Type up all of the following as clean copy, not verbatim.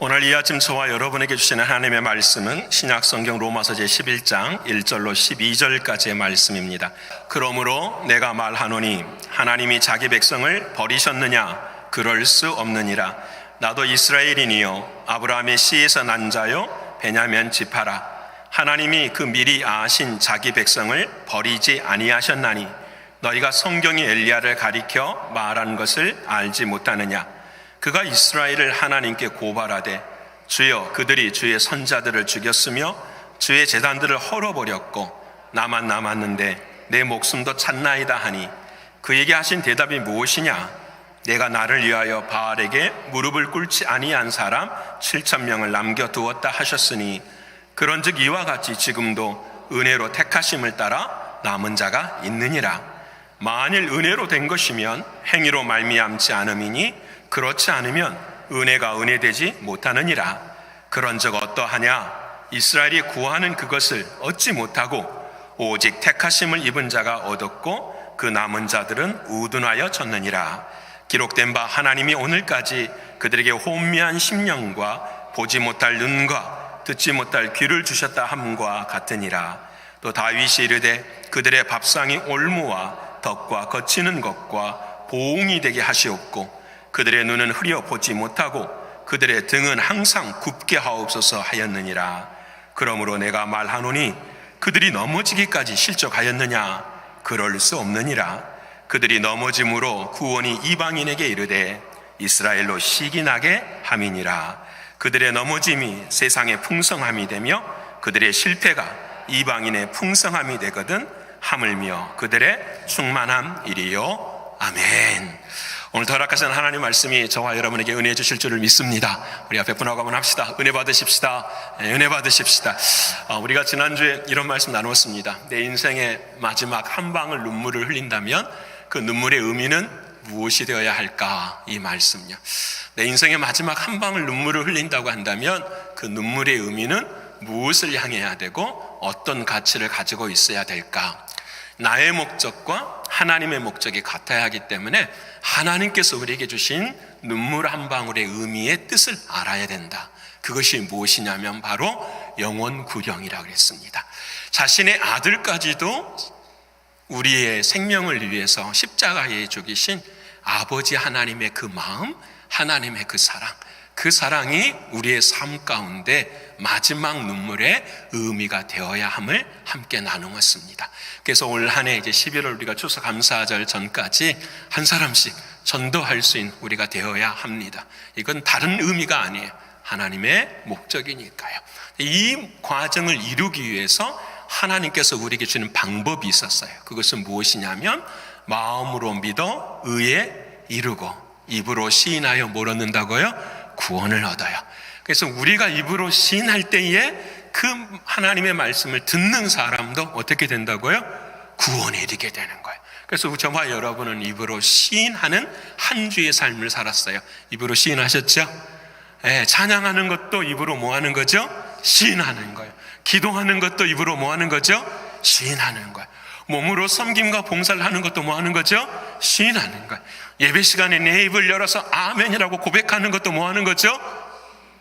오늘 이 아침 저와 여러분에게 주시는 하나님의 말씀은 신약성경 로마서 제11장 1절로 12절까지의 말씀입니다. 그러므로 내가 말하노니 하나님이 자기 백성을 버리셨느냐? 그럴 수 없느니라. 나도 이스라엘인이요 아브라함의 씨에서 난 자요 베냐민 지파라. 하나님이 그 미리 아신 자기 백성을 버리지 아니하셨나니 너희가 성경이 엘리야를 가리켜 말한 것을 알지 못하느냐? 그가 이스라엘을 하나님께 고발하되 주여 그들이 주의 선자들을 죽였으며 주의 제단들을 헐어버렸고 나만 남았는데 내 목숨도 찾나이다 하니 그에게 하신 대답이 무엇이냐? 내가 나를 위하여 바알에게 무릎을 꿇지 아니한 사람 7,000명을 남겨두었다 하셨으니 그런즉 이와 같이 지금도 은혜로 택하심을 따라 남은 자가 있느니라. 만일 은혜로 된 것이면 행위로 말미암지 않음이니 그렇지 않으면 은혜가 은혜되지 못하느니라. 그런즉 어떠하냐? 이스라엘이 구하는 그것을 얻지 못하고 오직 택하심을 입은 자가 얻었고 그 남은 자들은 우둔하여 졌느니라. 기록된 바 하나님이 오늘까지 그들에게 혼미한 심령과 보지 못할 눈과 듣지 못할 귀를 주셨다 함과 같으니라. 또 다윗이 이르되 그들의 밥상이 올무와 덕과 거치는 것과 보응이 되게 하시옵고 그들의 눈은 흐려 보지 못하고 그들의 등은 항상 굽게 하옵소서 하였느니라. 그러므로 내가 말하노니 그들이 넘어지기까지 실족하였느냐? 그럴 수 없느니라. 그들이 넘어짐으로 구원이 이방인에게 이르되 이스라엘로 시기 나게 함이니라. 그들의 넘어짐이 세상의 풍성함이 되며 그들의 실패가 이방인의 풍성함이 되거든 하물며 그들의 충만함이리요. 아멘. 오늘 허락하신 하나님 말씀이 저와 여러분에게 은혜 주실 줄을 믿습니다. 우리 앞에 분하고 한번 합시다. 은혜 받으십시다. 은혜 받으십시다. 우리가 지난주에 이런 말씀 나누었습니다. 내 인생의 마지막 한 방울 눈물을 흘린다면 그 눈물의 의미는 무엇이 되어야 할까? 이 말씀요. 내 인생의 마지막 한 방울 눈물을 흘린다고 한다면 그 눈물의 의미는 무엇을 향해야 되고 어떤 가치를 가지고 있어야 될까? 나의 목적과 하나님의 목적이 같아야 하기 때문에 하나님께서 우리에게 주신 눈물 한 방울의 의미의 뜻을 알아야 된다. 그것이 무엇이냐면 바로 영원 구령이라고 그랬습니다. 자신의 아들까지도 우리의 생명을 위해서 십자가에 죽이신 아버지 하나님의 그 마음, 하나님의 그 사랑, 그 사랑이 우리의 삶 가운데 마지막 눈물의 의미가 되어야 함을 함께 나누었습니다. 그래서 올 한 해 이제 11월 우리가 추수감사절 전까지 한 사람씩 전도할 수 있는 우리가 되어야 합니다. 이건 다른 의미가 아니에요. 하나님의 목적이니까요. 이 과정을 이루기 위해서 하나님께서 우리에게 주는 방법이 있었어요. 그것은 무엇이냐면 마음으로 믿어 의에 이르고 입으로 시인하여 뭘 얻는다고요? 구원을 얻어요. 그래서 우리가 입으로 시인할 때에 그 하나님의 말씀을 듣는 사람도 어떻게 된다고요? 구원에 이르게 되는 거예요. 그래서 저와 여러분은 입으로 시인하는 한 주의 삶을 살았어요. 입으로 시인하셨죠? 찬양하는 것도 입으로 뭐 하는 거죠? 시인하는 거예요. 기도하는 것도 입으로 뭐 하는 거죠? 시인하는 거예요. 몸으로 섬김과 봉사를 하는 것도 뭐 하는 거죠? 시인하는 거예요. 예배 시간에 내 입을 열어서 아멘이라고 고백하는 것도 뭐 하는 거죠?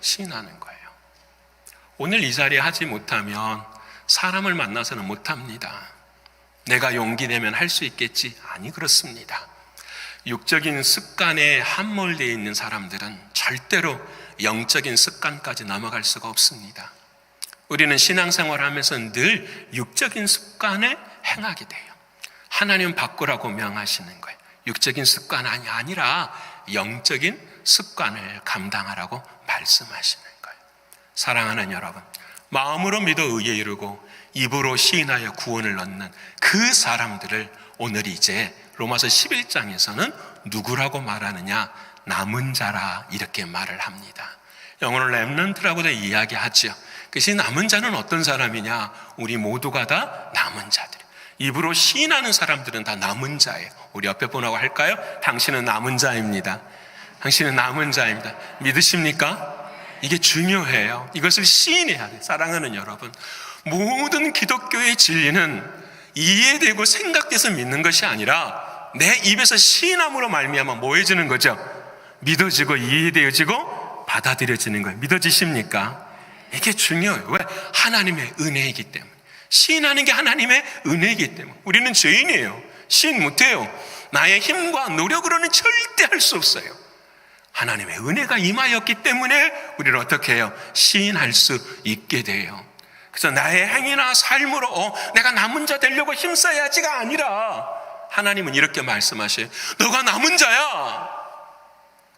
시인하는 거예요. 오늘 이 자리에 하지 못하면 사람을 만나서는 못합니다. 내가 용기 내면 할 수 있겠지? 아니, 그렇습니다. 육적인 습관에 함몰되어 있는 사람들은 절대로 영적인 습관까지 넘어갈 수가 없습니다. 우리는 신앙생활을 하면서 늘 육적인 습관을 행하게 돼요. 하나님 바꾸라고 명하시는 거예요. 육적인 습관이 아니라 영적인 습관을 감당하라고 말씀하시는 거예요. 사랑하는 여러분, 마음으로 믿어 의에 이르고 입으로 시인하여 구원을 얻는 그 사람들을 오늘 이제 로마서 11장에서는 누구라고 말하느냐? 남은 자라 이렇게 말을 합니다. 영어로 렘넌트라고도 이야기하죠. 그것이 남은 자는 어떤 사람이냐? 우리 모두가 다 남은 자들. 입으로 시인하는 사람들은 다 남은 자예요. 우리 옆에 분하고 할까요? 당신은 남은 자입니다. 당신은 남은 자입니다. 믿으십니까? 이게 중요해요. 이것을 시인해야 돼요. 사랑하는 여러분, 모든 기독교의 진리는 이해되고 생각돼서 믿는 것이 아니라 내 입에서 시인함으로 말미암아 뭐 해지는 거죠? 믿어지고 이해되어지고 받아들여지는 거예요. 믿어지십니까? 이게 중요해요. 왜? 하나님의 은혜이기 때문에. 시인하는 게 하나님의 은혜이기 때문에. 우리는 죄인이에요. 시인 못해요. 나의 힘과 노력으로는 절대 할 수 없어요. 하나님의 은혜가 임하였기 때문에 우리는 어떻게 해요? 시인할 수 있게 돼요. 그래서 나의 행위나 삶으로 내가 남은 자 되려고 힘써야지가 아니라 하나님은 이렇게 말씀하셔요. 너가 남은 자야.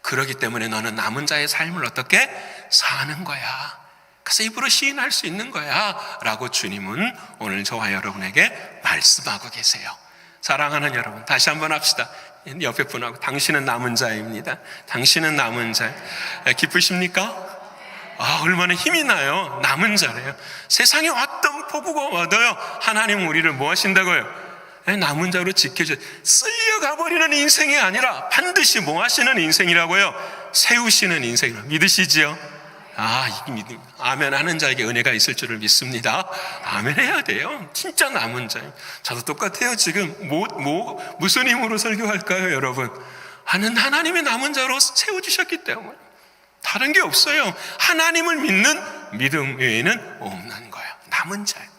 그렇기 때문에 너는 남은 자의 삶을 어떻게 사는 거야. 그래서 입으로 시인할 수 있는 거야 라고 주님은 오늘 저와 여러분에게 말씀하고 계세요. 사랑하는 여러분, 다시 한번 합시다. 옆에 분하고, 당신은 남은 자입니다. 당신은 남은 자. 기쁘십니까? 얼마나 힘이 나요. 남은 자래요. 세상에 어떤 폭우가 와도요, 하나님은 우리를 뭐 하신다고요? 남은 자로 지켜줘. 쓸려가 버리는 인생이 아니라 반드시 뭐 하시는 인생이라고요? 세우시는 인생이라고 믿으시지요? 이 믿음. 아멘 하는 자에게 은혜가 있을 줄을 믿습니다. 아멘 해야 돼요. 진짜 남은 자예요. 저도 똑같아요. 지금 무슨 힘으로 설교할까요, 여러분? 하나님의 남은 자로 세워주셨기 때문에 다른 게 없어요. 하나님을 믿는 믿음 외에는 없는 거예요. 남은 자예요.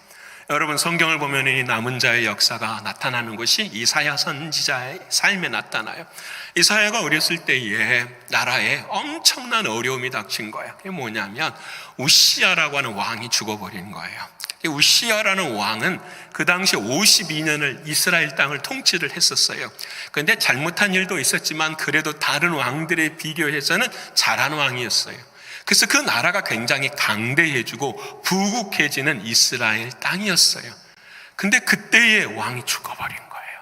여러분, 성경을 보면 이 남은 자의 역사가 나타나는 것이 이사야 선지자의 삶에 나타나요. 이사야가 어렸을 때에 나라에 엄청난 어려움이 닥친 거예요. 그게 뭐냐면 우시야라고 하는 왕이 죽어버린 거예요. 우시야라는 왕은 그 당시 52년을 이스라엘 땅을 통치를 했었어요. 그런데 잘못한 일도 있었지만 그래도 다른 왕들에 비교해서는 잘한 왕이었어요. 그래서 그 나라가 굉장히 강대해지고 부국해지는 이스라엘 땅이었어요. 근데 그때의 왕이 죽어버린 거예요.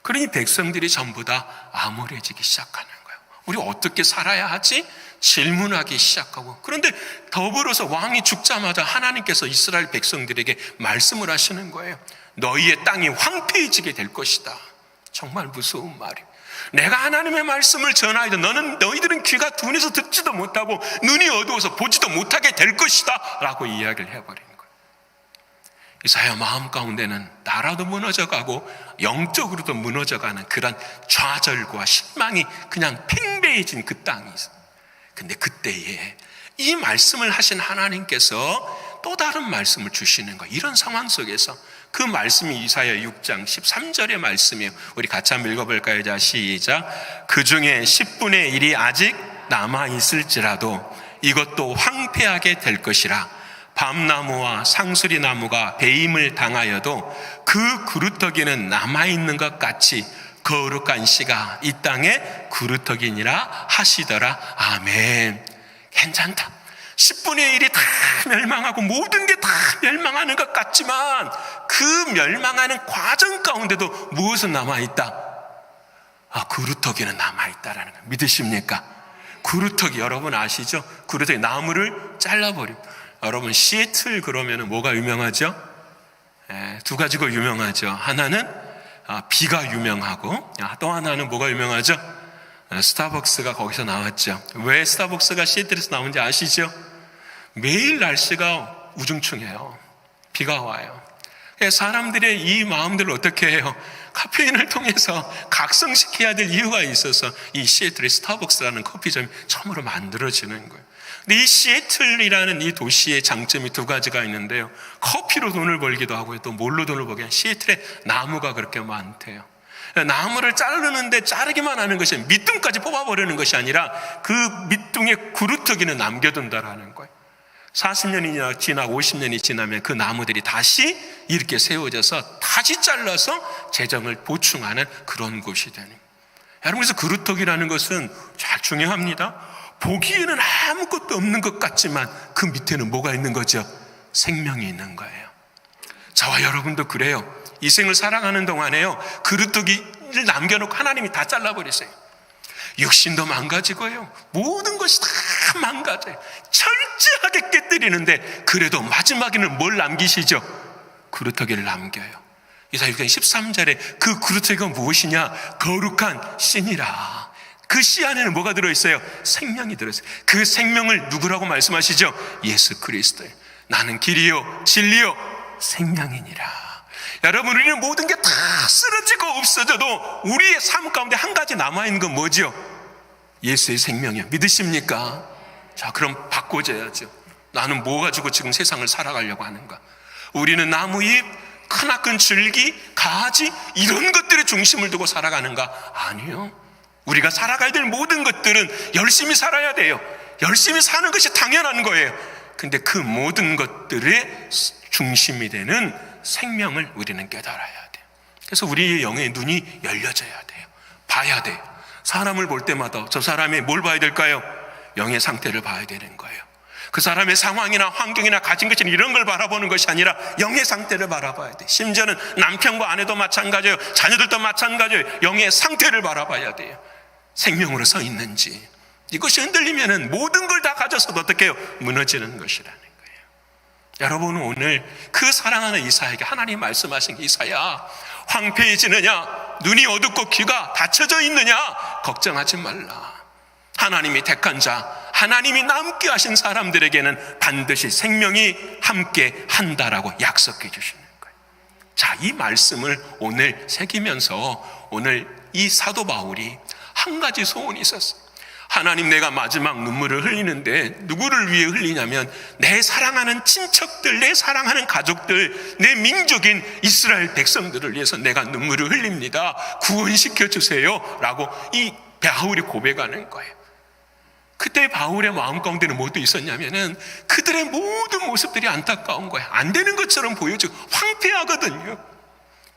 그러니 백성들이 전부 다 암울해지기 시작하는 거예요. 우리 어떻게 살아야 하지? 질문하기 시작하고, 그런데 더불어서 왕이 죽자마자 하나님께서 이스라엘 백성들에게 말씀을 하시는 거예요. 너희의 땅이 황폐해지게 될 것이다. 정말 무서운 말이에요. 내가 하나님의 말씀을 전하여도 너희들은 귀가 둔해서 듣지도 못하고 눈이 어두워서 보지도 못하게 될 것이다 라고 이야기를 해버리는 거예요. 이사야 마음 가운데는 나라도 무너져가고 영적으로도 무너져가는 그런 좌절과 실망이 그냥 팽배해진 그 땅이 있어요. 근데 그때에 이 말씀을 하신 하나님께서 또 다른 말씀을 주시는 거예요. 이런 상황 속에서 그 말씀이 이사야 6장 13절의 말씀이에요. 우리 같이 한번 읽어볼까요? 자, 시작. 그 중에 10분의 1이 아직 남아있을지라도 이것도 황폐하게 될 것이라. 밤나무와 상수리 나무가 배임을 당하여도 그 그루터기는 남아있는 것 같이 거룩한 씨가 이 땅에 그루터기니라 하시더라. 아멘. 괜찮다. 10분의 1이 다 멸망하고 모든 게 다 멸망하는 것 같지만 그 멸망하는 과정 가운데도 무엇은 남아있다? 그루터기는 남아있다라는 거 믿으십니까? 그루터기 여러분 아시죠? 그루터기 나무를 잘라버림. 여러분 시애틀 그러면 뭐가 유명하죠? 두 가지가 유명하죠. 하나는 비가 유명하고 또 하나는 뭐가 유명하죠? 스타벅스가 거기서 나왔죠. 왜 스타벅스가 시애틀에서 나온지 아시죠? 매일 날씨가 우중충해요. 비가 와요. 사람들의 이 마음들을 어떻게 해요? 카페인을 통해서 각성시켜야 될 이유가 있어서 이 시애틀의 스타벅스라는 커피점이 처음으로 만들어지는 거예요. 근데 이 시애틀이라는 이 도시의 장점이 두 가지가 있는데요. 커피로 돈을 벌기도 하고요. 또 뭘로 돈을 벌게? 시애틀에 나무가 그렇게 많대요. 나무를 자르는데 자르기만 하는 것이 밑둥까지 뽑아버리는 것이 아니라 그 밑둥의 구루터기는 남겨둔다라는 거예요. 40년이 지나고 50년이 지나면 그 나무들이 다시 이렇게 세워져서 다시 잘라서 재정을 보충하는 그런 곳이 되는 거예요. 여러분, 그래서 그루터기라는 것은 잘 중요합니다. 보기에는 아무것도 없는 것 같지만 그 밑에는 뭐가 있는 거죠? 생명이 있는 거예요. 저와 여러분도 그래요. 이 생을 살아가는 동안에요, 그루터기를 남겨놓고 하나님이 다 잘라버리세요. 육신도 망가지고요, 모든 것이 다 망가져요. 철저하게 깨뜨리는데 그래도 마지막에는 뭘 남기시죠? 그루터기를 남겨요. 이사야 6장 13절에 그 그루터기가 무엇이냐? 거룩한 씨니라. 그 씨 안에는 뭐가 들어있어요? 생명이 들어있어요. 그 생명을 누구라고 말씀하시죠? 예수 그리스도예요. 나는 길이요 진리요 생명이니라. 여러분, 우리는 모든 게 다 쓰러지고 없어져도 우리의 삶 가운데 한 가지 남아있는 건 뭐죠? 예수의 생명이요. 믿으십니까? 자, 그럼 바꿔줘야죠. 나는 뭐 가지고 지금 세상을 살아가려고 하는가? 우리는 나무잎, 크나큰 줄기, 가지 이런 것들의 중심을 두고 살아가는가? 아니요. 우리가 살아가야 될 모든 것들은 열심히 살아야 돼요. 열심히 사는 것이 당연한 거예요. 근데 그 모든 것들의 중심이 되는 생명을 우리는 깨달아야 돼요. 그래서 우리의 영의 눈이 열려져야 돼요. 봐야 돼요. 사람을 볼 때마다 저 사람이 뭘 봐야 될까요? 영의 상태를 봐야 되는 거예요. 그 사람의 상황이나 환경이나 가진 것이나 이런 걸 바라보는 것이 아니라 영의 상태를 바라봐야 돼요. 심지어는 남편과 아내도 마찬가지예요. 자녀들도 마찬가지예요. 영의 상태를 바라봐야 돼요. 생명으로 서 있는지. 이것이 흔들리면 모든 걸 다 가져서도 어떻게 해요? 무너지는 것이라는 거예요. 여러분, 오늘 그 사랑하는 이사야에게 하나님 말씀하신 게, 이사야, 황폐해지느냐, 눈이 어둡고 귀가 닫혀져 있느냐, 걱정하지 말라. 하나님이 택한 자, 하나님이 남게 하신 사람들에게는 반드시 생명이 함께 한다라고 약속해 주시는 거예요. 자, 이 말씀을 오늘 새기면서 오늘 이 사도 바울이 한 가지 소원이 있었어요. 하나님, 내가 마지막 눈물을 흘리는데 누구를 위해 흘리냐면 내 사랑하는 친척들, 내 사랑하는 가족들, 내 민족인 이스라엘 백성들을 위해서 내가 눈물을 흘립니다. 구원시켜 주세요 라고 이 바울이 고백하는 거예요. 그때 바울의 마음 가운데는 뭐도 있었냐면은 그들의 모든 모습들이 안타까운 거예요. 안 되는 것처럼 보여지고 황폐하거든요.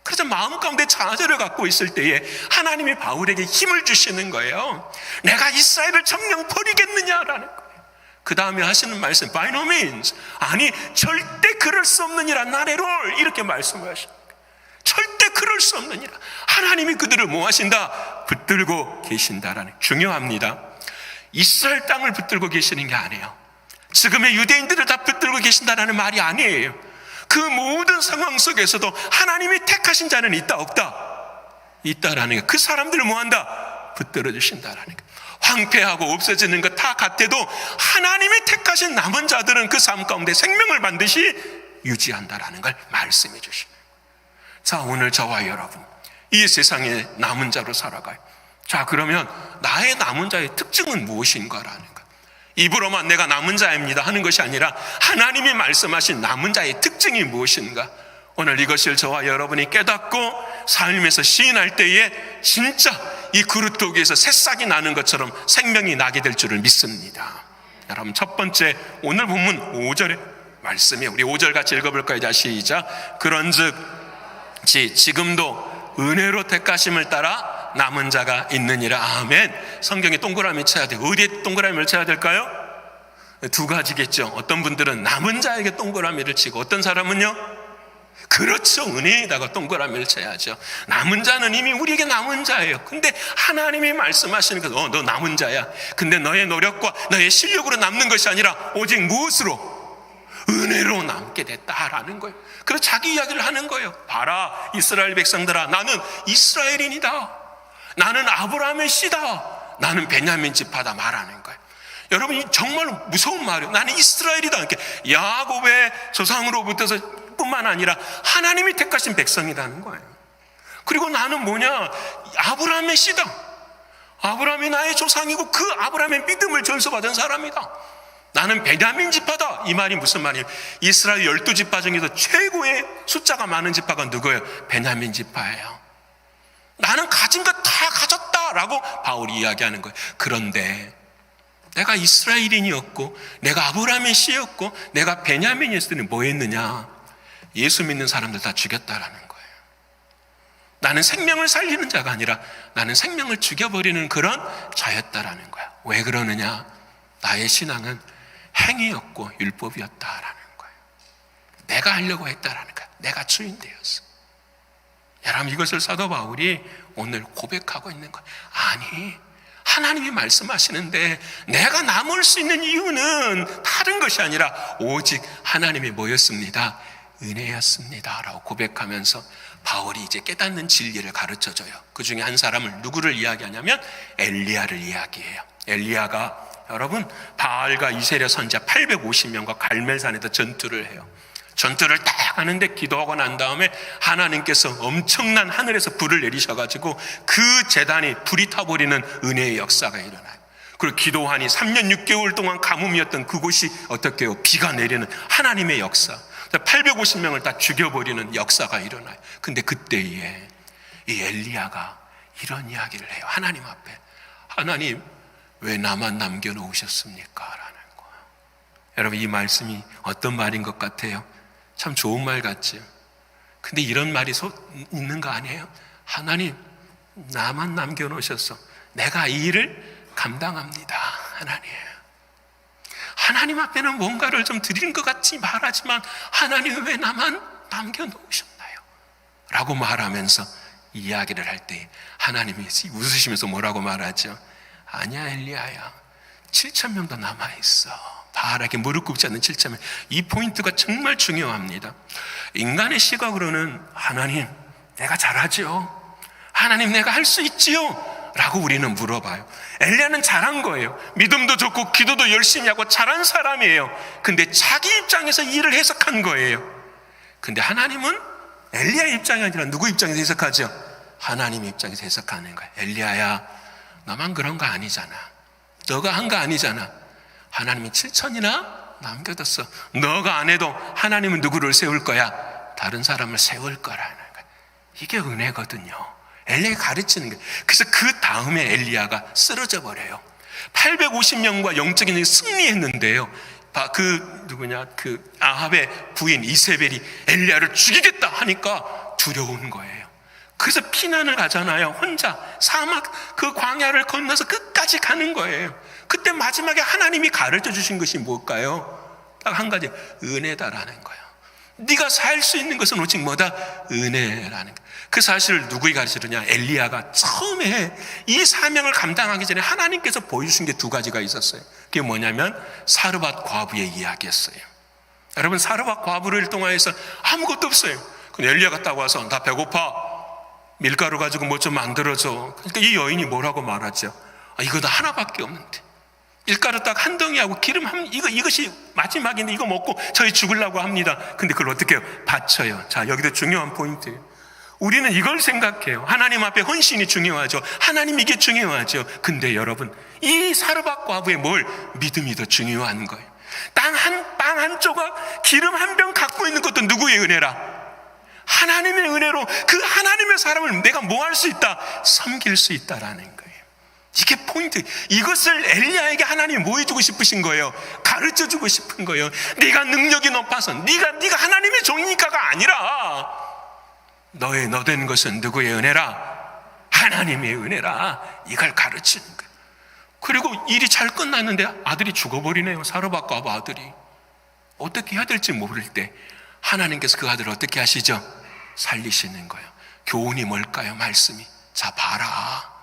그래서 마음 가운데 좌절을 갖고 있을 때에 하나님이 바울에게 힘을 주시는 거예요. 내가 이스라엘을 정녕 버리겠느냐라는 거예요. 그 다음에 하시는 말씀, by no means, 아니 절대 그럴 수 없느니라, 나레롤, 이렇게 말씀을 하십니다. 절대 그럴 수 없느니라. 하나님이 그들을 뭐 하신다? 붙들고 계신다라는, 중요합니다. 이스라엘 땅을 붙들고 계시는 게 아니에요. 지금의 유대인들을 다 붙들고 계신다라는 말이 아니에요. 그 모든 상황 속에서도 하나님이 택하신 자는 있다 없다? 있다라는 거예요. 그 사람들을 뭐한다? 붙들어 주신다라는 거예요. 황폐하고 없어지는 것 다 같아도 하나님이 택하신 남은 자들은 그 삶 가운데 생명을 반드시 유지한다라는 걸 말씀해 주시는 거예요. 자, 오늘 저와 여러분 이 세상에 남은 자로 살아가요. 자, 그러면 나의 남은 자의 특징은 무엇인가라는 거예요. 입으로만 내가 남은 자입니다 하는 것이 아니라 하나님이 말씀하신 남은 자의 특징이 무엇인가. 오늘 이것을 저와 여러분이 깨닫고 삶에서 시인할 때에 진짜 이 그릇 속에서 새싹이 나는 것처럼 생명이 나게 될 줄을 믿습니다. 여러분, 첫 번째 오늘 본문 5절의 말씀이에요. 우리 5절 같이 읽어볼까요? 자, 시작. 그런즉 지금도 은혜로 택하심을 따라 남은 자가 있느니라. 아멘. 성경에 동그라미 쳐야 돼요. 어디에 동그라미를 쳐야 될까요? 두 가지겠죠. 어떤 분들은 남은 자에게 동그라미를 치고, 어떤 사람은요, 그렇죠, 은혜에다가 동그라미를 쳐야죠. 남은 자는 이미 우리에게 남은 자예요. 근데 하나님이 말씀하시는 것, 너 남은 자야. 근데 너의 노력과 너의 실력으로 남는 것이 아니라 오직 무엇으로? 은혜로 남게 됐다라는 거예요. 그래서 자기 이야기를 하는 거예요. 봐라, 이스라엘 백성들아, 나는 이스라엘인이다. 나는 아브라함의 씨다. 나는 베냐민 지파다 말하는 거예요. 여러분, 이 정말 무서운 말이에요. 나는 이스라엘이다. 이렇게 야곱의 조상으로부터서 뿐만 아니라 하나님이 택하신 백성이라는 거예요. 그리고 나는 뭐냐? 아브라함의 씨다. 아브라함이 나의 조상이고 그 아브라함의 믿음을 전수받은 사람이다. 나는 베냐민 지파다. 이 말이 무슨 말이에요? 이스라엘 12지파 중에서 최고의 숫자가 많은 지파가 누구예요? 베냐민 지파예요. 나는 가진 것 다 가졌다라고 바울이 이야기하는 거예요. 그런데 내가 이스라엘인이었고 내가 아브라함의 씨였고 내가 베냐민이었을 때는 뭐 했느냐? 예수 믿는 사람들 다 죽였다라는 거예요. 나는 생명을 살리는 자가 아니라 나는 생명을 죽여버리는 그런 자였다라는 거야. 왜 그러느냐? 나의 신앙은 행위였고 율법이었다라는 거예요. 내가 하려고 했다라는 거야. 내가 주인 되었어. 여러분, 이것을 사도 바울이 오늘 고백하고 있는 거예요. 아니, 하나님이 말씀하시는데 내가 남을 수 있는 이유는 다른 것이 아니라 오직 하나님이 뭐였습니다? 은혜였습니다 라고 고백하면서 바울이 이제 깨닫는 진리를 가르쳐줘요. 그 중에 한 사람을, 누구를 이야기하냐면 엘리야를 이야기해요. 엘리야가 여러분 바알과 이세랴 선지자 850명과 갈멜산에서 전투를 해요. 전투를 딱 하는데 기도하고 난 다음에 하나님께서 엄청난 하늘에서 불을 내리셔가지고 그 제단이 불이 타버리는 은혜의 역사가 일어나요. 그리고 기도하니 3년 6개월 동안 가뭄이었던 그곳이 어떻게요? 비가 내리는 하나님의 역사. 850명을 다 죽여버리는 역사가 일어나요. 근데 그때에 이 엘리야가 이런 이야기를 해요. 하나님 앞에. 하나님, 왜 나만 남겨놓으셨습니까? 라는 거예요. 여러분, 이 말씀이 어떤 말인 것 같아요? 참 좋은 말 같죠? 근데 이런 말이 있는 거 아니에요? 하나님, 나만 남겨놓으셨어. 내가 이 일을 감당합니다. 하나님 앞에는 뭔가를 좀 드리는 것 같이 말하지만 하나님 왜 나만 남겨놓으셨나요? 라고 말하면서 이야기를 할 때 하나님이 웃으시면서 뭐라고 말하죠? 아니야 엘리야야, 7,000명도 남아있어. 바알에게 무릎 꿇지 않는 7,000명. 이 포인트가 정말 중요합니다. 인간의 시각으로는 하나님 내가 잘하죠, 하나님 내가 할 수 있지요 라고 우리는 물어봐요. 엘리야는 잘한 거예요. 믿음도 좋고 기도도 열심히 하고 잘한 사람이에요. 근데 자기 입장에서 이 일을 해석한 거예요. 근데 하나님은 엘리야 입장이 아니라 누구 입장에서 해석하죠? 하나님 입장에서 해석하는 거예요. 엘리야야, 너만 그런 거 아니잖아. 너가 한 거 아니잖아. 하나님이 7,000이나 남겨뒀어. 너가 안 해도 하나님은 누구를 세울 거야? 다른 사람을 세울 거라는 거예요. 이게 은혜거든요. 엘리야가 가르치는 거예요. 그래서 그 다음에 엘리야가 쓰러져 버려요. 850명과 영적인 승리했는데요. 그 아합의 부인 이세벨이 엘리야를 죽이겠다 하니까 두려운 거예요. 그래서 피난을 가잖아요. 혼자 사막 그 광야를 건너서 끝까지 가는 거예요. 그때 마지막에 하나님이 가르쳐 주신 것이 뭘까요? 딱 한 가지, 은혜다라는 거예요. 네가 살 수 있는 것은 오직 뭐다? 은혜라는 거예요. 그 사실을 누구이 가르치느냐? 엘리야가 처음에 이 사명을 감당하기 전에 하나님께서 보여주신 게 두 가지가 있었어요. 그게 뭐냐면 사르밧 과부의 이야기였어요. 여러분, 사르밧 과부를 통해서 아무것도 없어요. 근데 엘리야가 딱 와서 나 배고파, 밀가루 가지고 뭐 좀 만들어줘. 그러니까 이 여인이 뭐라고 말하죠? 이거 다 하나밖에 없는데 밀가루 딱 한 덩이하고 기름 이것이 마지막인데 이거 먹고 저희 죽으려고 합니다. 근데 그걸 어떻게 해요? 바쳐요. 자, 여기도 중요한 포인트예요. 우리는 이걸 생각해요. 하나님 앞에 헌신이 중요하죠. 하나님 이게 중요하죠. 근데 여러분, 이 사르밧 과부의 믿음이 더 중요한 거예요. 빵 한 조각, 기름 한 병 갖고 있는 것도 누구의 은혜라? 하나님의 은혜로 그 하나님의 사람을 내가 뭐 할 수 있다? 섬길 수 있다라는 거예요. 이게 포인트. 이것을 엘리야에게 하나님이 뭐 해주고 싶으신 거예요? 가르쳐주고 싶은 거예요. 네가 능력이 높아서 네가 하나님의 종이니까가 아니라 너 된 것은 누구의 은혜라? 하나님의 은혜라. 이걸 가르치는 거예요. 그리고 일이 잘 끝났는데 아들이 죽어버리네요. 사르밧 과부 아들이. 어떻게 해야 될지 모를 때 하나님께서 그 아들을 어떻게 하시죠? 살리시는 거예요. 교훈이 뭘까요? 말씀이. 자, 봐라.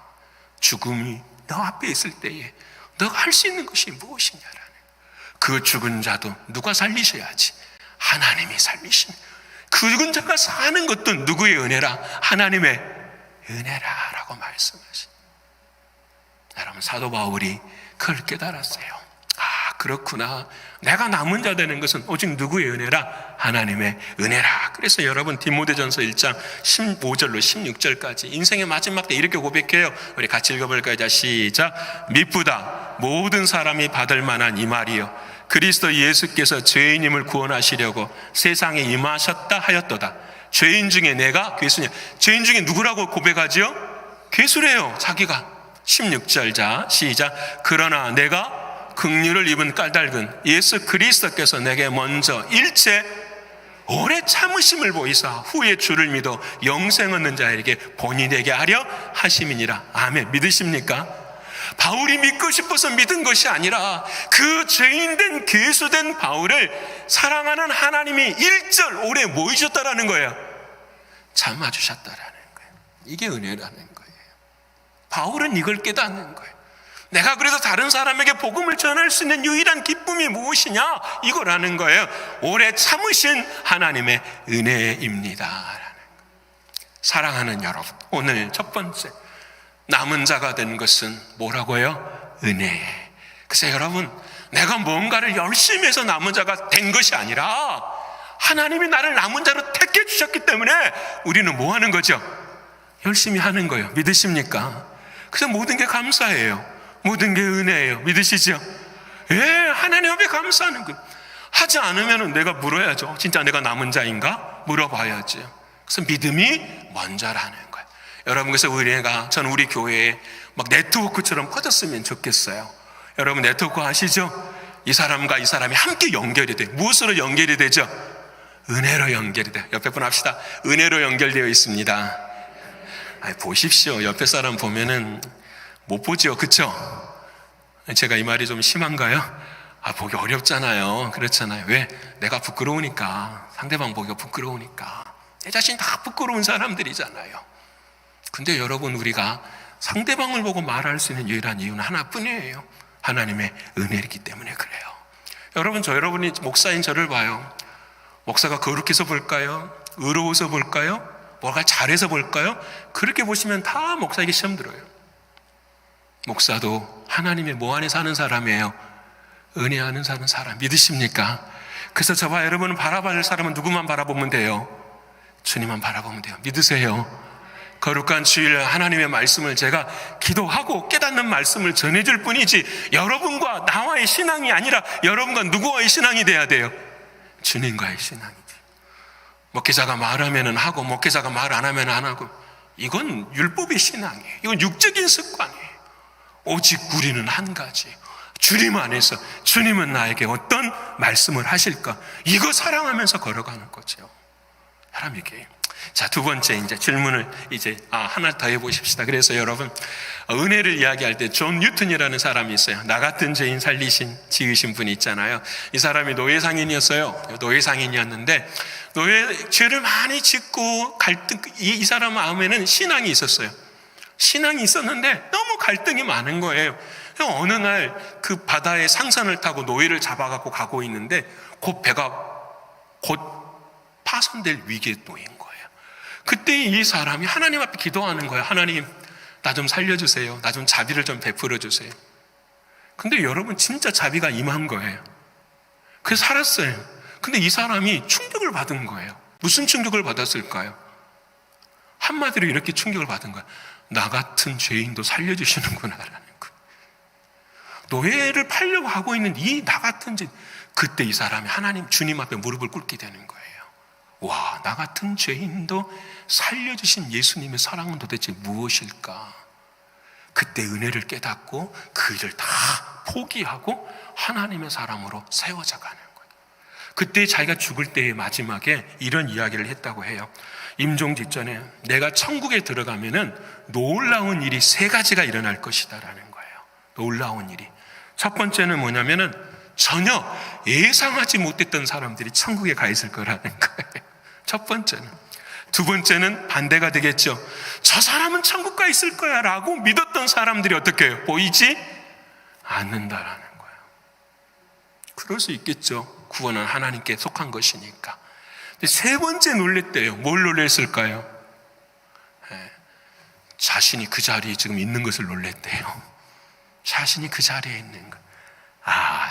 죽음이 너 앞에 있을 때에 너가 할 수 있는 것이 무엇이냐라는, 그 죽은 자도 누가 살리셔야지? 하나님이 살리시는. 그 죽은 자가 사는 것도 누구의 은혜라? 하나님의 은혜라라고 말씀하십니다. 여러분, 사도 바울이 그걸 깨달았어요. 그렇구나. 내가 남은 자 되는 것은 오직 누구의 은혜라? 하나님의 은혜라. 그래서 여러분, 디모데전서 1장 15절로 16절까지 인생의 마지막 때 이렇게 고백해요. 우리 같이 읽어볼까요? 자, 시작. 미쁘다 모든 사람이 받을 만한 이 말이요, 그리스도 예수께서 죄인임을 구원하시려고 세상에 임하셨다 하였도다. 죄인 중에 내가 괴수냐? 죄인 중에 누구라고 고백하지요? 괴수래요, 자기가. 16절, 자, 시작. 그러나 내가 긍휼을 입은 까닭은 예수 그리스도께서 내게 먼저 일체 오래 참으심을 보이사 후에 주를 믿어 영생 얻는 자에게 본이 되게 하려 하심이니라. 아멘. 믿으십니까? 바울이 믿고 싶어서 믿은 것이 아니라 그 죄인된 괴수된 바울을 사랑하는 하나님이 일절 오래 모이셨다라는 거예요. 참아주셨다라는 거예요. 이게 은혜라는 거예요. 바울은 이걸 깨닫는 거예요. 내가 그래서 다른 사람에게 복음을 전할 수 있는 유일한 기쁨이 무엇이냐? 이거라는 거예요. 오래 참으신 하나님의 은혜입니다. 사랑하는 여러분, 오늘 첫 번째 남은 자가 된 것은 뭐라고요? 은혜. 그래서 여러분, 내가 뭔가를 열심히 해서 남은 자가 된 것이 아니라 하나님이 나를 남은 자로 택해 주셨기 때문에 우리는 뭐 하는 거죠? 열심히 하는 거예요. 믿으십니까? 그래서 모든 게 감사해요. 모든 게 은혜예요. 믿으시죠? 예, 하나님 앞에 감사하는 거예요. 하지 않으면 내가 물어야죠. 진짜 내가 남은 자인가? 물어봐야죠. 그래서 믿음이 먼저라는 거예요. 여러분, 그래서 저는 우리 교회에 막 네트워크처럼 퍼졌으면 좋겠어요. 여러분, 네트워크 아시죠? 이 사람과 이 사람이 함께 연결이 돼요. 무엇으로 연결이 되죠? 은혜로 연결이 돼요. 옆에 분 합시다. 은혜로 연결되어 있습니다. 보십시오. 옆에 사람 보면은 못 보죠. 그쵸? 제가 이 말이 좀 심한가요? 보기 어렵잖아요. 그렇잖아요. 왜? 내가 부끄러우니까. 상대방 보기가 부끄러우니까. 내 자신 다 부끄러운 사람들이잖아요. 근데 여러분, 우리가 상대방을 보고 말할 수 있는 유일한 이유는 하나뿐이에요. 하나님의 은혜이기 때문에 그래요. 여러분, 여러분이 목사인 저를 봐요. 목사가 거룩해서 볼까요? 의로워서 볼까요? 뭐가 잘해서 볼까요? 그렇게 보시면 다 목사에게 시험 들어요. 목사도 하나님의 뭐 안에 사는 사람이에요. 은혜 안에 사는 사람. 믿으십니까? 그래서 저와 여러분은 바라볼 사람은 누구만 바라보면 돼요? 주님만 바라보면 돼요. 믿으세요? 거룩한 주일 하나님의 말씀을 제가 기도하고 깨닫는 말씀을 전해줄 뿐이지, 여러분과 나와의 신앙이 아니라 여러분과 누구와의 신앙이 돼야 돼요? 주님과의 신앙이지. 목회자가 말하면 하고 목회자가 말 안 하면 안 하고, 이건 율법의 신앙이에요. 이건 육적인 습관이에요. 오직 우리는 한 가지, 주님 안에서 주님은 나에게 어떤 말씀을 하실까, 이거 사랑하면서 걸어가는 거죠. 사람에게. 자, 두 번째 이제 질문을 하나 더 해보십시다. 그래서 여러분, 은혜를 이야기할 때 존 뉴턴이라는 사람이 있어요. 나 같은 죄인 지으신 분이 있잖아요. 이 사람이 노예상인이었어요. 노예상인이었는데 죄를 많이 짓고 이 사람 마음에는 신앙이 있었어요. 신앙이 있었는데 너무 갈등이 많은 거예요. 어느 날 그 바다에 상선을 타고 노예를 잡아갖고 가고 있는데 배가 곧 파손될 위기에 놓인 거예요. 그때 이 사람이 하나님 앞에 기도하는 거예요. 하나님, 나 좀 살려주세요. 나 좀 자비를 좀 베풀어 주세요. 근데 여러분, 진짜 자비가 임한 거예요. 그래서 살았어요. 근데 이 사람이 충격을 받은 거예요. 무슨 충격을 받았을까요? 한마디로 이렇게 충격을 받은 거예요. 나 같은 죄인도 살려주시는구나라는 거예요. 노예를 팔려고 하고 있는 이 나 같은 죄인, 그때 이 사람이 하나님, 주님 앞에 무릎을 꿇게 되는 거예요. 와, 나 같은 죄인도 살려주신 예수님의 사랑은 도대체 무엇일까? 그때 은혜를 깨닫고 그 일을 다 포기하고 하나님의 사람으로 세워져 가는 거예요. 그때 자기가 죽을 때의 마지막에 이런 이야기를 했다고 해요. 임종 직전에 내가 천국에 들어가면은 놀라운 일이 3가지가 일어날 것이다라는 거예요. 놀라운 일이. 첫 번째는 뭐냐면은 전혀 예상하지 못했던 사람들이 천국에 가 있을 거라는 거예요. 첫 번째는. 두 번째는 반대가 되겠죠. 저 사람은 천국 가 있을 거야 라고 믿었던 사람들이 어떻게 해요? 보이지 않는다라는 거예요. 그럴 수 있겠죠. 구원은 하나님께 속한 것이니까. 근데 세 번째 놀랬대요. 뭘 놀랬을까요? 자신이 그 자리에 지금 있는 것을 놀랬대요. 자신이 그 자리에 있는 것.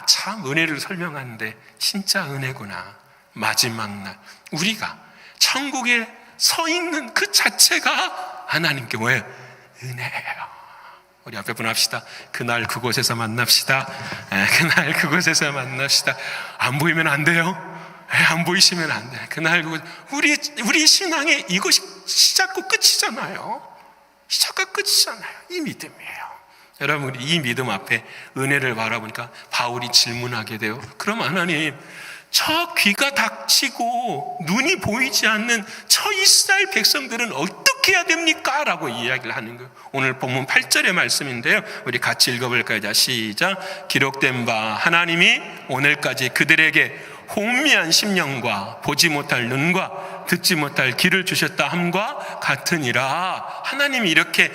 참 은혜를 설명하는데 진짜 은혜구나. 마지막 날 우리가 천국에 서 있는 그 자체가 하나님께 뭐예요? 은혜예요. 우리 앞에 분 합시다. 그날 그곳에서 만납시다. 그날 그곳에서 만납시다. 안 보이면 안 돼요. 안 보이시면 안 돼요. 그날 그곳. 우리 신앙의 이것이 시작과 끝이잖아요. 시작과 끝이잖아요. 이 믿음이에요. 여러분, 우리 이 믿음 앞에 은혜를 바라보니까 바울이 질문하게 돼요. 그럼 하나님, 저 귀가 닥치고 눈이 보이지 않는 저 이스라엘 백성들은 어떻게 해야 됩니까? 라고 이야기를 하는 거예요. 오늘 본문 8절의 말씀인데요. 우리 같이 읽어볼까요? 자, 시작. 기록된 바 하나님이 오늘까지 그들에게 혼미한 심령과 보지 못할 눈과 듣지 못할 귀를 주셨다 함과 같으니라. 하나님이 이렇게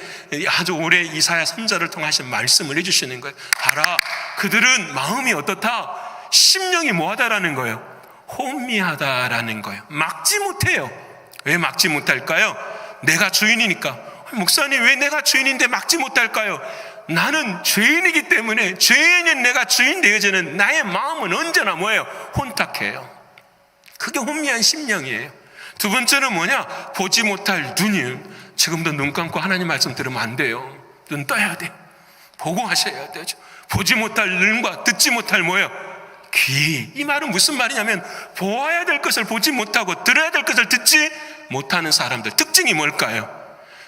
아주 오래 이사야 선지자를 통하신 말씀을 해주시는 거예요. 봐라, 그들은 마음이 어떻다? 심령이 뭐하다라는 거예요? 혼미하다라는 거예요. 막지 못해요. 왜 막지 못할까요? 내가 주인이니까. 목사님, 왜 내가 주인인데 막지 못할까요? 나는 죄인이기 때문에, 죄인인 내가 주인 되어지는 나의 마음은 언제나 뭐예요? 혼탁해요. 그게 혼미한 심령이에요. 두 번째는 뭐냐? 보지 못할 눈이. 지금도 눈 감고 하나님 말씀 들으면 안 돼요. 눈 떠야 돼. 보고 하셔야 되죠. 보지 못할 눈과 듣지 못할 뭐예요? 귀. 이 말은 무슨 말이냐면 보아야 될 것을 보지 못하고 들어야 될 것을 듣지 못하는 사람들. 특징이 뭘까요?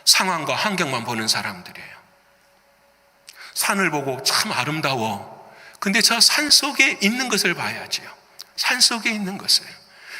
상황과 환경만 보는 사람들이에요. 산을 보고 참 아름다워. 근데 저 산 속에 있는 것을 봐야지요. 산 속에 있는 것을.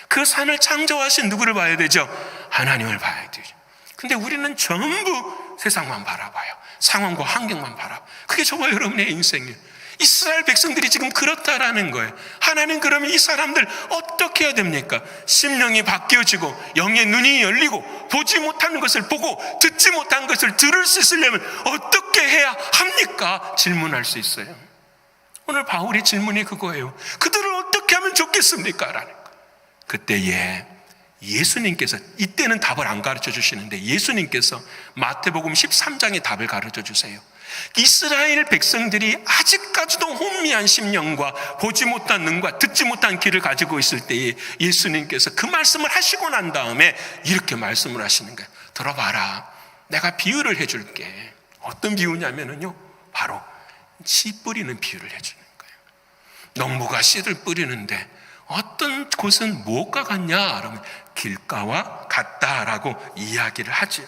그 산을 창조하신 누구를 봐야 되죠? 하나님을 봐야 되죠. 근데 우리는 전부 세상만 바라봐요. 상황과 환경만 바라봐요. 그게 저와 여러분의 인생이에요. 이스라엘 백성들이 지금 그렇다라는 거예요. 하나님 그러면 이 사람들 어떻게 해야 됩니까? 심령이 바뀌어지고 영의 눈이 열리고 보지 못하는 것을 보고 듣지 못한 것을 들을 수 있으려면 어떻게 해야 합니까? 질문할 수 있어요. 오늘 바울의 질문이 그거예요. 그들을 어떻게 하면 좋겠습니까? 라는 거. 그때에 예수님께서, 이때는 답을 안 가르쳐 주시는데 예수님께서 마태복음 13장의 답을 가르쳐 주세요. 이스라엘 백성들이 아직까지도 혼미한 심령과 보지 못한 눈과 듣지 못한 귀를 가지고 있을 때에 예수님께서 그 말씀을 하시고 난 다음에 이렇게 말씀을 하시는 거예요. 들어봐라, 내가 비유를 해줄게. 어떤 비유냐면요, 바로 씨 뿌리는 비유를 해주는 거예요. 농부가 씨를 뿌리는데 어떤 곳은 무엇과 같냐? 그러면 길가와 같다라고 이야기를 하죠.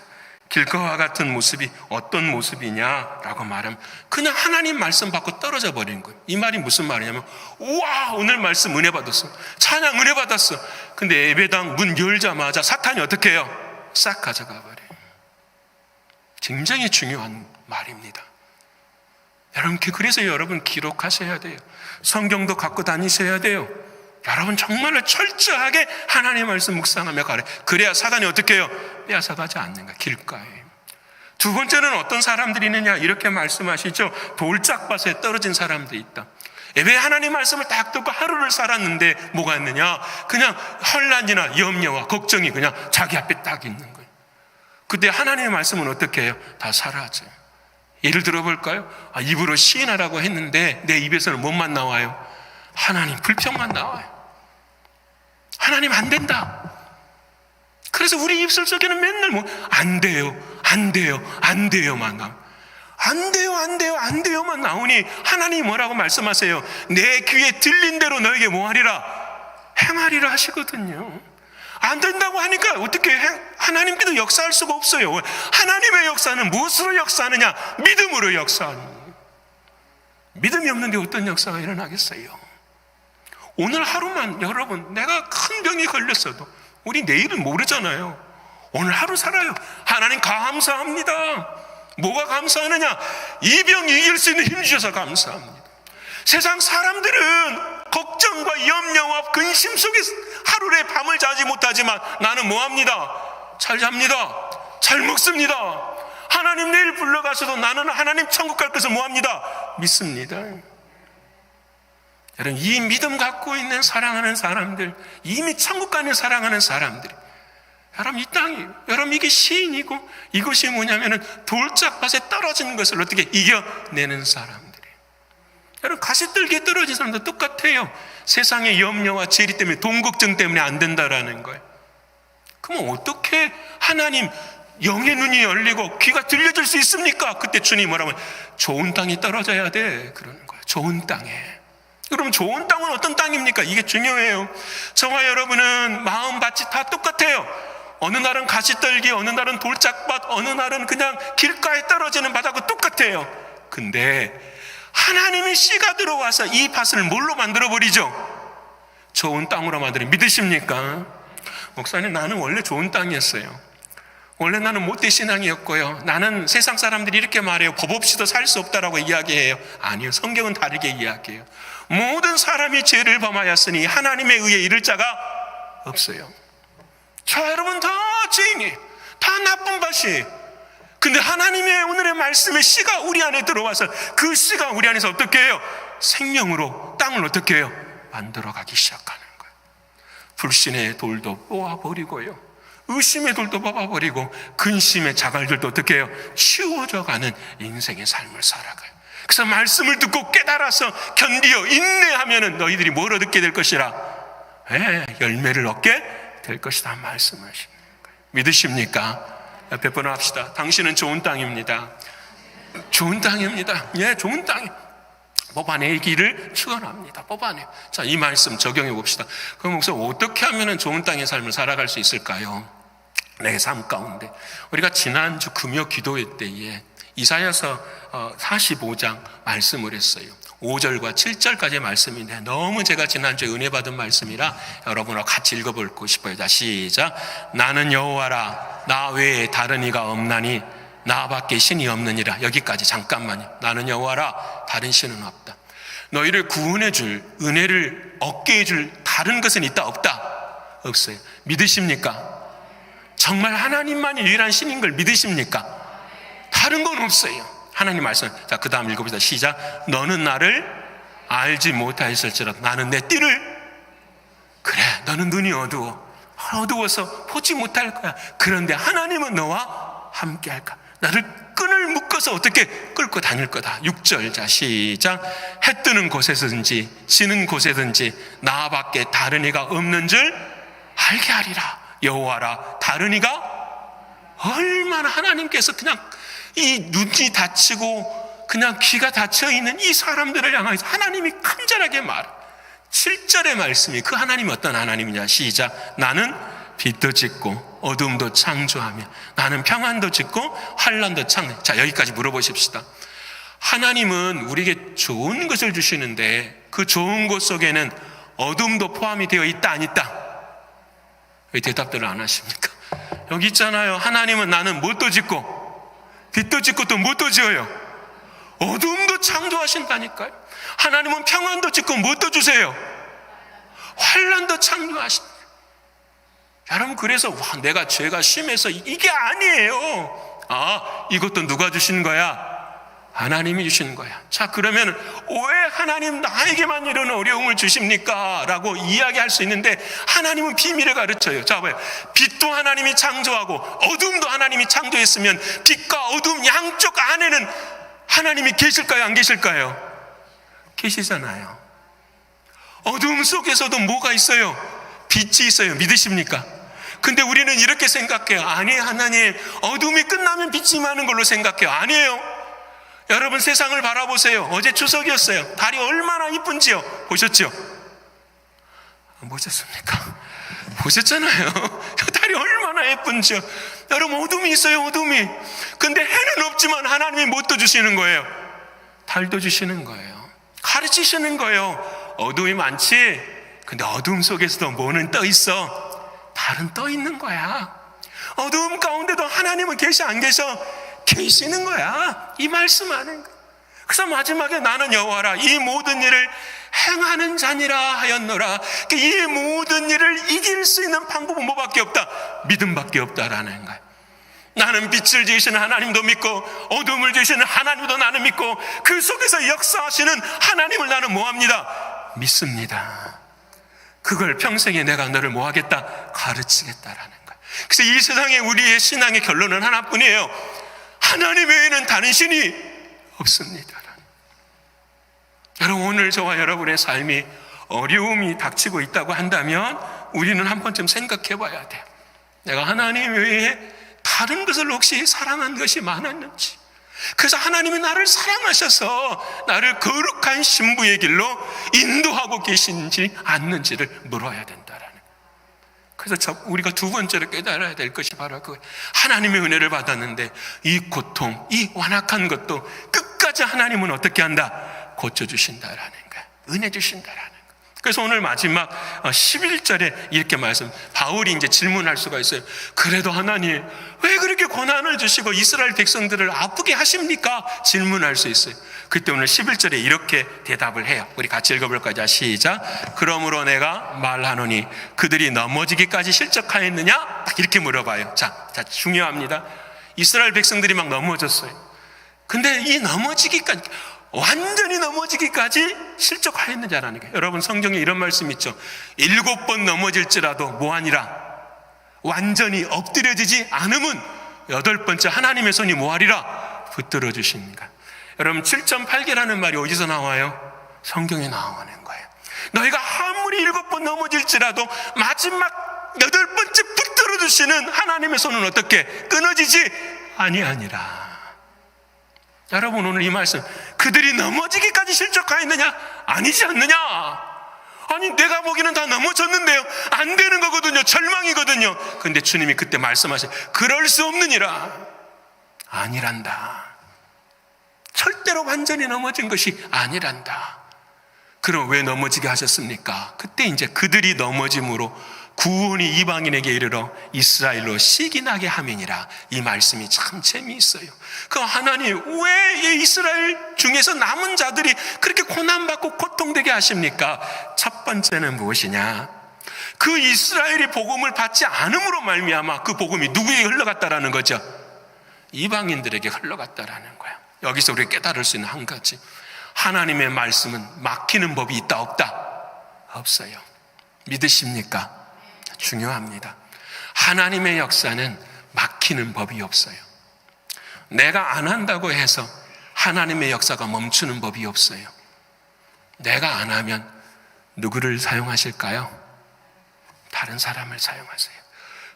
길가와 같은 모습이 어떤 모습이냐라고 말하면 그냥 하나님 말씀 받고 떨어져 버리는 거예요. 이 말이 무슨 말이냐면, 우와, 오늘 말씀 은혜 받았어, 찬양 은혜 받았어. 근데 예배당 문 열자마자 사탄이 어떻게 해요? 싹 가져가 버려요. 굉장히 중요한 말입니다. 여러분, 그래서 여러분 기록하셔야 돼요. 성경도 갖고 다니셔야 돼요. 여러분 정말로 철저하게 하나님의 말씀 묵상하며 가래. 그래야 사단이 어떻게 해요? 빼앗아가지 않는가. 길가에. 두 번째는 어떤 사람들이 있느냐, 이렇게 말씀하시죠. 돌짝밭에 떨어진 사람들이 있다. 왜 하나님 말씀을 딱 듣고 하루를 살았는데 뭐가 있느냐? 그냥 혼란이나 염려와 걱정이 그냥 자기 앞에 딱 있는 거예요. 그때 하나님의 말씀은 어떻게 해요? 다 사라져요. 예를 들어볼까요? 입으로 시인하라고 했는데 내 입에서는 뭐만 나와요? 하나님 불평만 나와요. 하나님 안 된다. 그래서 우리 입술 속에는 맨날 안 돼요, 안 돼요, 안 돼요만 나와요. 안 돼요, 안 돼요, 안 돼요만 나오니 하나님이 뭐라고 말씀하세요? 내 귀에 들린 대로 너에게 뭐하리라? 행하리라 하시거든요. 안 된다고 하니까 어떻게 하나님께도 역사할 수가 없어요. 하나님의 역사는 무엇으로 역사하느냐? 믿음으로 역사하는 거예요. 믿음이 없는데 어떤 역사가 일어나겠어요? 오늘 하루만, 여러분, 내가 큰 병이 걸렸어도 우리 내일은 모르잖아요. 오늘 하루 살아요. 하나님 감사합니다. 뭐가 감사하느냐? 이 병 이길 수 있는 힘 주셔서 감사합니다. 세상 사람들은 걱정과 염려와 근심 속에 하루에 밤을 자지 못하지만 나는 뭐합니다? 잘 잡니다. 잘 먹습니다. 하나님 내일 불러가셔도 나는 하나님 천국 갈 것을 뭐합니다? 믿습니다. 여러분, 이 믿음 갖고 있는 사랑하는 사람들, 이미 천국 가는 사랑하는 사람들, 여러분 이 땅이, 여러분 이게 시인이고 이것이 뭐냐면은 돌짝밭에 떨어지는 것을 어떻게 이겨내는 사람들이에요. 여러분 가시떨기에 떨어진 사람도 똑같아요. 세상의 염려와 재리 때문에, 돈 걱정 때문에 안 된다라는 거예요. 그럼 어떻게 하나님 영의 눈이 열리고 귀가 들려줄 수 있습니까? 그때 주님이 뭐라고 하면 좋은 땅이 떨어져야 돼 그러는 거예요. 좋은 땅에. 그럼 좋은 땅은 어떤 땅입니까? 이게 중요해요. 저와 여러분은 마음밭이 다 똑같아요. 어느 날은 가시떨기, 어느 날은 돌짝밭, 어느 날은 그냥 길가에 떨어지는 밭하고 똑같아요. 근데 하나님의 씨가 들어와서 이 밭을 뭘로 만들어버리죠? 좋은 땅으로 만들어. 믿으십니까? 목사님, 나는 원래 좋은 땅이었어요. 원래 나는 못된 신앙이었고요. 나는 세상 사람들이 이렇게 말해요. 법 없이도 살 수 없다라고 이야기해요. 아니요, 성경은 다르게 이야기해요. 모든 사람이 죄를 범하였으니 하나님에 의해 이를 자가 없어요. 자, 여러분 다 죄인이, 다 나쁜 밭이. 근데 하나님의 오늘의 말씀의 씨가 우리 안에 들어와서 그 씨가 우리 안에서 어떻게 해요? 생명으로 땅을 어떻게 해요? 만들어가기 시작하는 거예요. 불신의 돌도 뽑아버리고요, 의심의 돌도 뽑아버리고 근심의 자갈들도 어떻게 해요? 치워져가는 인생의 삶을 살아가요. 그래서 말씀을 듣고 깨달아서 견디어 인내하면은 너희들이 뭘 얻게 될 것이라? 열매를 얻게 될 것이다 말씀하시는 거예요. 믿으십니까? 옆에 번호 합시다. 당신은 좋은 땅입니다. 좋은 땅입니다. 예, 좋은 땅이. 뽑아내기를 축원합니다. 뽑아내요. 자, 이 말씀 적용해 봅시다. 그럼 목사, 어떻게 하면 좋은 땅의 삶을 살아갈 수 있을까요? 내 삶 가운데 우리가 지난주 금요 기도회 때에 이사야서 45장 말씀을 했어요. 5절과 7절까지의 말씀인데 너무 제가 지난주에 은혜 받은 말씀이라 여러분하고 같이 읽어보고 싶어요. 자, 시작. 나는 여호와라, 나 외에 다른 이가 없나니 나밖에 신이 없느니라. 여기까지 잠깐만요. 나는 여호와라, 다른 신은 없다. 너희를 구원해 줄, 은혜를 얻게 해줄 다른 것은 있다 없다? 없어요. 믿으십니까? 정말 하나님만이 유일한 신인 걸 믿으십니까? 다른 건 없어요. 하나님 말씀. 자, 그 다음 읽어보자. 시작. 너는 나를 알지 못하였을지라도 나는 내 띠를, 그래, 너는 눈이 어두워서 보지 못할 거야. 그런데 하나님은 너와 함께 할까? 나를 끈을 묶어서 어떻게 끌고 다닐 거다. 6절. 자, 시작. 해 뜨는 곳에서든지 지는 곳에든지 나밖에 다른 이가 없는 줄 알게 하리라. 여호와라, 다른 이가 얼마나, 하나님께서 그냥 이 눈이 닫히고 그냥 귀가 닫혀 있는 이 사람들을 향해서 하나님이 간절하게 말해. 7절의 말씀이 그 하나님이 어떤 하나님이냐. 시작. 나는 빛도 짓고 어둠도 창조하며 나는 평안도 짓고 환난도 창조. 자, 여기까지 물어보십시다. 하나님은 우리에게 좋은 것을 주시는데 그 좋은 것 속에는 어둠도 포함이 되어 있다 안 있다? 왜 대답들을 안 하십니까? 여기 있잖아요. 하나님은 나는 못도 짓고 빛도 짓고 또 못도 지어요. 어둠도 창조하신다니까요. 하나님은 평안도 짓고 못도 주세요. 환난도 창조하신다. 여러분, 그래서 내가 죄가 심해서 이게 아니에요. 아, 이것도 누가 주신 거야? 하나님이 주신 거야. 자, 그러면 왜 하나님 나에게만 이런 어려움을 주십니까? 라고 이야기할 수 있는데 하나님은 비밀을 가르쳐요. 자, 봐요. 빛도 하나님이 창조하고 어둠도 하나님이 창조했으면 빛과 어둠 양쪽 안에는 하나님이 계실까요? 안 계실까요? 계시잖아요. 어둠 속에서도 뭐가 있어요? 빛이 있어요. 믿으십니까? 근데 우리는 이렇게 생각해요. 아니, 하나님, 어둠이 끝나면 빛이 임하는 걸로 생각해요. 아니에요. 여러분, 세상을 바라보세요. 어제 추석이었어요. 달이 얼마나 이쁜지요? 보셨죠? 안 보셨습니까? 보셨잖아요. 달이 얼마나 예쁜지요. 여러분, 어둠이 있어요. 어둠이. 근데 해는 없지만 하나님이 뭣도 주시는 거예요? 달도 주시는 거예요. 가르치시는 거예요. 어둠이 많지? 근데 어둠 속에서도 뭐는 떠 있어? 달은 떠 있는 거야. 어둠 가운데도 하나님은 계시 안 계셔? 계시는 거야. 이 말씀하는 거야. 그래서 마지막에 나는 여호와라, 이 모든 일을 행하는 자니라 하였노라. 이 모든 일을 이길 수 있는 방법은 뭐밖에 없다? 믿음밖에 없다라는 거야. 나는 빛을 지으시는 하나님도 믿고 어둠을 지으시는 하나님도 나는 믿고 그 속에서 역사하시는 하나님을 나는 뭐합니다? 믿습니다. 그걸 평생에 내가 너를 뭐하겠다? 가르치겠다라는 거야. 그래서 이 세상에 우리의 신앙의 결론은 하나뿐이에요. 하나님 외에는 다른 신이 없습니다. 여러분, 오늘 저와 여러분의 삶이 어려움이 닥치고 있다고 한다면 우리는 한 번쯤 생각해 봐야 돼요. 내가 하나님 외에 다른 것을 혹시 사랑한 것이 많았는지, 그래서 하나님이 나를 사랑하셔서 나를 거룩한 신부의 길로 인도하고 계신지 않는지를 물어야 된다라는. 그래서 우리가 두 번째로 깨달아야 될 것이 바로 그 하나님의 은혜를 받았는데 이 고통, 이 완악한 것도 끝까지 하나님은 어떻게 한다? 고쳐주신다라는 거야. 은혜 주신다라는 거야. 그래서 오늘 마지막 11절에 이렇게 바울이 이제 질문할 수가 있어요. 그래도 하나님 왜 그렇게 고난을 주시고 이스라엘 백성들을 아프게 하십니까? 질문할 수 있어요. 그때 오늘 11절에 이렇게 대답을 해요. 우리 같이 읽어볼까요? 자, 시작. 그러므로 내가 말하노니 그들이 넘어지기까지 실족하였느냐? 딱 이렇게 물어봐요. 자, 중요합니다. 이스라엘 백성들이 막 넘어졌어요. 근데 이 넘어지기까지, 완전히 넘어지기까지 실족하였느냐라는 거예요. 여러분, 성경에 이런 말씀 있죠. 7번 넘어질지라도 뭐하니라? 완전히 엎드려지지 않으면 8번째 하나님의 손이 뭐하리라? 붙들어 주십니다. 여러분, 7.8개라는 말이 어디서 나와요? 성경에 나오는 거예요. 너희가 아무리 7번 넘어질지라도 마지막 8번째 붙들어 주시는 하나님의 손은 어떻게? 끊어지지 아니하니라. 여러분, 오늘 이 말씀, 그들이 넘어지기까지 실족하였느냐? 아니지 않느냐? 아니, 내가 보기에는 다 넘어졌는데요. 안 되는 거거든요. 절망이거든요. 근데 주님이 그때 말씀하세요. 그럴 수 없느니라. 아니란다. 절대로 완전히 넘어진 것이 아니란다. 그럼 왜 넘어지게 하셨습니까? 그때 이제 그들이 넘어짐으로 구원이 이방인에게 이르러 이스라엘로 씨기 나게 함이니라. 이 말씀이 참 재미있어요. 그 하나님, 왜 이 이스라엘 중에서 남은 자들이 그렇게 고난받고 고통되게 하십니까? 첫 번째는 무엇이냐? 그 이스라엘이 복음을 받지 않음으로 말미암아 그 복음이 누구에게 흘러갔다라는 거죠? 이방인들에게 흘러갔다라는 거야. 여기서 우리가 깨달을 수 있는 한 가지, 하나님의 말씀은 막히는 법이 있다 없다? 없어요. 믿으십니까? 중요합니다. 하나님의 역사는 막히는 법이 없어요. 내가 안 한다고 해서 하나님의 역사가 멈추는 법이 없어요. 내가 안 하면 누구를 사용하실까요? 다른 사람을 사용하세요.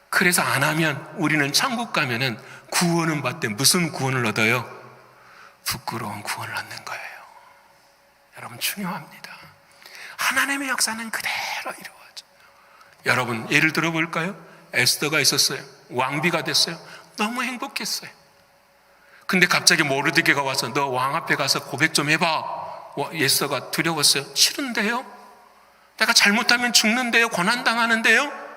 그래서 안 하면 우리는 천국 가면은 구원은 받되 무슨 구원을 얻어요? 부끄러운 구원을 얻는 거예요. 여러분, 중요합니다. 하나님의 역사는 그대로 이루어져. 여러분, 예를 들어볼까요? 에스더가 있었어요. 왕비가 됐어요. 너무 행복했어요. 근데 갑자기 모르드게가 와서 너 왕 앞에 가서 고백 좀 해봐. 에스더가 두려웠어요. 싫은데요? 내가 잘못하면 죽는데요? 고난당하는데요?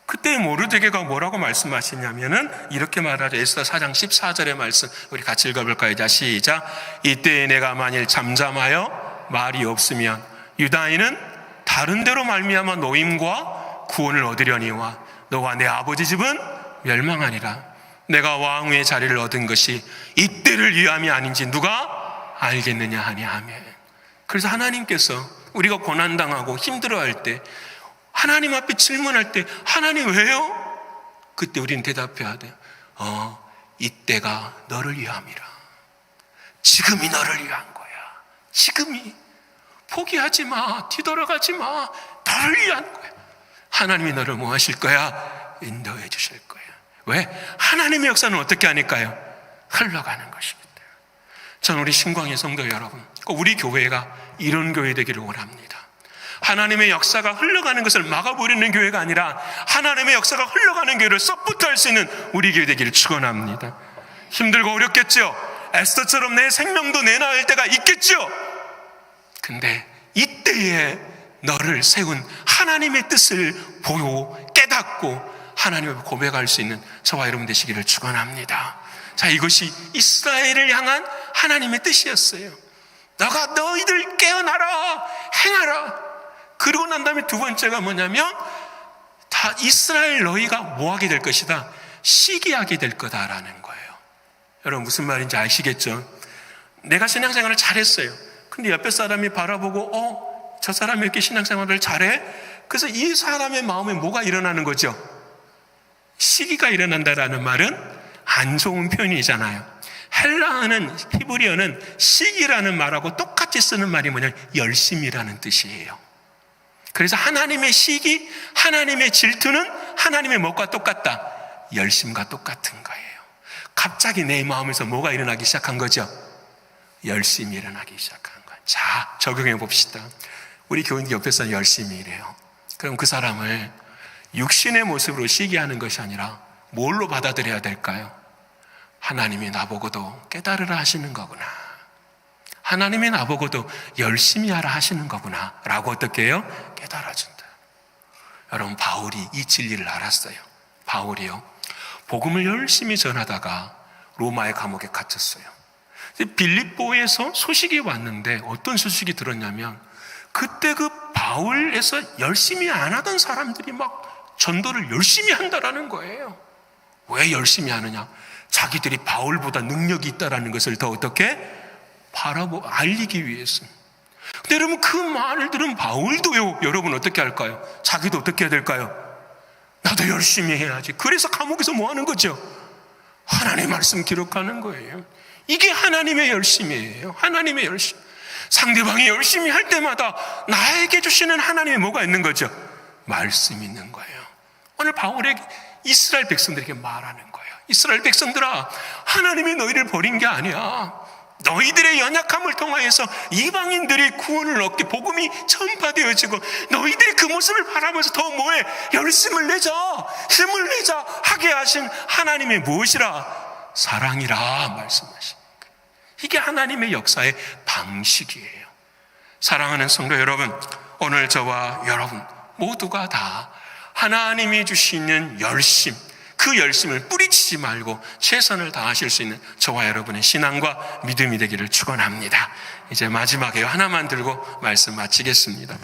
그때 모르드게가 뭐라고 말씀하시냐면은 이렇게 말하죠. 에스더 4장 14절의 말씀, 우리 같이 읽어볼까요? 자, 시작. 이때에 내가 만일 잠잠하여 말이 없으면 유다인은 다른 데로 말미암아 노임과 구원을 얻으려니와 너와 내 아버지 집은 멸망하리라. 내가 왕위의 자리를 얻은 것이 이때를 위함이 아닌지 누가 알겠느냐 하니 아멘. 그래서 하나님께서 우리가 고난당하고 힘들어할 때, 하나님 앞에 질문할 때 하나님 왜요? 그때 우리는 대답해야 돼요. 이때가 너를 위함이라. 지금이 너를 위한 거야. 지금이. 포기하지 마. 뒤돌아가지 마. 너를 위한 거야. 하나님이 너를 뭐 하실 거야? 인도해 주실 거야. 왜? 하나님의 역사는 어떻게 하니까요? 흘러가는 것입니다. 저는 우리 신광의 성도 여러분, 우리 교회가 이런 교회 되기를 원합니다. 하나님의 역사가 흘러가는 것을 막아버리는 교회가 아니라 하나님의 역사가 흘러가는 교회를 서포트할 수 있는 우리 교회 되기를 축원합니다. 힘들고 어렵겠죠? 에스더처럼 내 생명도 내놔야 할 때가 있겠죠? 근데 이때에 너를 세운 하나님의 뜻을 보고 깨닫고 하나님을 고백할 수 있는 저와 여러분 되시기를 축원합니다. 자, 이것이 이스라엘을 향한 하나님의 뜻이었어요. 너가 너희들 깨어나라, 행하라. 그러고 난 다음에 두 번째가 뭐냐면 다 이스라엘 너희가 뭐하게 될 것이다? 시기하게 될 거다라는 거예요. 여러분, 무슨 말인지 아시겠죠? 내가 신앙생활을 잘했어요. 근데 옆에 사람이 바라보고 저 사람이 이렇게 신앙생활을 잘해? 그래서 이 사람의 마음에 뭐가 일어나는 거죠? 시기가 일어난다라는 말은 안 좋은 표현이잖아요. 헬라어는, 히브리어는 시기라는 말하고 똑같이 쓰는 말이 뭐냐면 열심이라는 뜻이에요. 그래서 하나님의 시기, 하나님의 질투는 하나님의 뭐가 똑같다? 열심과 똑같은 거예요. 갑자기 내 마음에서 뭐가 일어나기 시작한 거죠? 열심이 일어나기 시작한 거예요. 자, 적용해 봅시다. 우리 교인 옆에서 열심히 일해요. 그럼 그 사람을 육신의 모습으로 시기하는 것이 아니라 뭘로 받아들여야 될까요? 하나님이 나보고도 깨달으라 하시는 거구나. 하나님이 나보고도 열심히 하라 하시는 거구나 라고 어떻게 해요? 깨달아준다. 여러분, 바울이 이 진리를 알았어요. 바울이요, 복음을 열심히 전하다가 로마의 감옥에 갇혔어요. 빌립보에서 소식이 왔는데 어떤 소식이 들었냐면 그때 그 바울에서 열심히 안 하던 사람들이 막 전도를 열심히 한다라는 거예요. 왜 열심히 하느냐? 자기들이 바울보다 능력이 있다라는 것을 더 어떻게 알리기 위해서. 근데 여러분, 그 말을 들은 바울도요, 여러분 어떻게 할까요? 자기도 어떻게 해야 될까요? 나도 열심히 해야지. 그래서 감옥에서 뭐 하는 거죠? 하나님의 말씀 기록하는 거예요. 이게 하나님의 열심이에요. 하나님의 열심. 상대방이 열심히 할 때마다 나에게 주시는 하나님의 뭐가 있는 거죠? 말씀이 있는 거예요. 오늘 바울에게 이스라엘 백성들에게 말하는 거예요. 이스라엘 백성들아, 하나님이 너희를 버린 게 아니야. 너희들의 연약함을 통하여서 이방인들이 구원을 얻게 복음이 전파되어지고, 너희들이 그 모습을 바라면서 더 뭐해? 열심을 내자, 힘을 내자 하게 하신 하나님의 무엇이라? 사랑이라 말씀하신 거예요. 이게 하나님의 역사의 방식이에요. 사랑하는 성도 여러분, 오늘 저와 여러분 모두가 다 하나님이 주시는 열심, 그 열심을 뿌리치지 말고 최선을 다하실 수 있는 저와 여러분의 신앙과 믿음이 되기를 축원합니다. 이제 마지막에 하나만 들고 말씀 마치겠습니다.